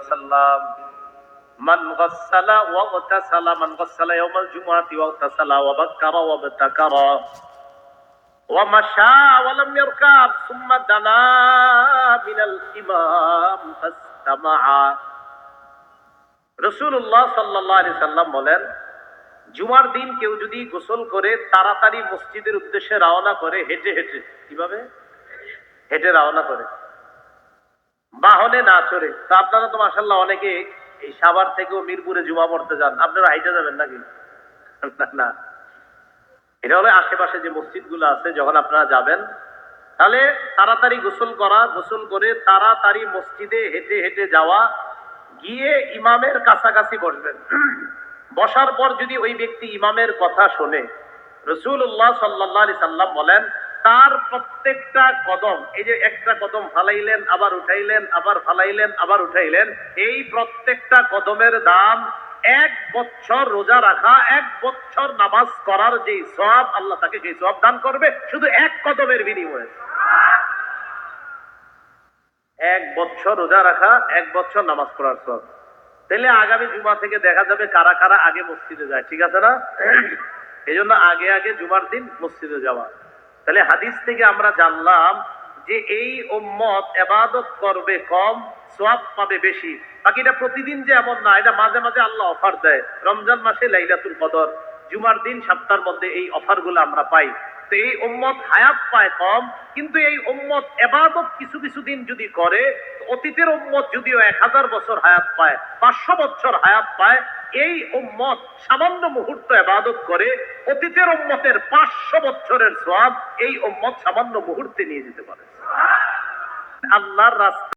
ওয়াসাল্লাম, মান গাসসালা ওয়া গতাসালা, মান গাসসালা ইয়াওমাল জুমআতি ওয়া গতাসালা ওয়া বাক্কারা ওয়া বাতাকারা ওয়া মাশা ওয়া লাম ইয়ারকাব সুম্মা দানা মিনাল ইমাম ফাসতামাআ। রাসূলুল্লাহ সাল্লাল্লাহু আলাইহি সাল্লাম বলেন, জুমার দিন কেউ যদি গোসল করে তাড়াতাড়ি মসজিদের উদ্দেশ্যে রওনা করে, হেঁটে হেঁটে, কিভাবে? হেঁটে রওনা করে, বাহনে না চড়ে। তা আপনারা তো মাশাআল্লাহ অনেকে এই সাভার থেকেও মিরপুরে জুমা পড়তে যান, আপনারা হাইটে যাবেন নাকি? না, এটা হলো আশেপাশে যে মসজিদগুলো আছে, যখন আপনারা যাবেন তাহলে তাড়াতাড়ি গোসল করা, গোসল করে তাড়াতাড়ি মসজিদে হেঁটে হেঁটে যাওয়া, গিয়ে ইমামের কাছাকাছি বসবেন। বসার পর যদি ওই ব্যক্তি ইমামের কথা শোনে, রাসূলুল্লাহ সাল্লাল্লাহু আলাইহি সাল্লাম বলেন তার প্রত্যেকটা কদম, এই যে একটা কদম ফালাইলেন আবার উঠাইলেন, আবার ফালাইলেন আবার উঠাইলেন, এই প্রত্যেকটা কদমের দাম 1 বছর রোজা রাখা, 1 বছর নামাজ করার যে সওয়াব, আল্লাহ তাকে সেই সওয়াব দান করবে শুধু 1 কদমের বিনিময়ে। 1 বছর রোজা রাখা, 1 বছর নামাজ পড়ার সওয়াব। তাহলে আগামী জুমা থেকে দেখা যাবে কারা কারা আগে মসজিদে যায়, ঠিক আছে না? এই জন্য আগে আগে জুমার দিন মসজিদে যাওয়া। তাহলে হাদিস থেকে আমরা জানলাম যে এই উম্মত ইবাদত করবে কম, সওয়াব পাবে বেশি। বাকিটা প্রতিদিন যে এমন না, এটা মাঝে মাঝে আল্লাহ অফার দেয়। রমজান মাসে লাইলাতুল কদর, জুমার দিন সপ্তাহের মধ্যে এই অফারগুলো আমরা পাই। তো এই উম্মত হায়াত পায় কম, কিন্তু এই উম্মত ইবাদত কিছু কিছু দিন যদি করে, অতীতের উম্মত যদিও 1000 বছর হায়াত পায়, 500 বছর হায়াত পায়, এই উম্মত সামান্য মুহূর্ত ইবাদত করে অতীতের উম্মতের 500 বছরের সওয়াব এই উম্মত সামান্য মুহূর্তে নিয়ে যেতে পারে। আল্লাহর রাস্তা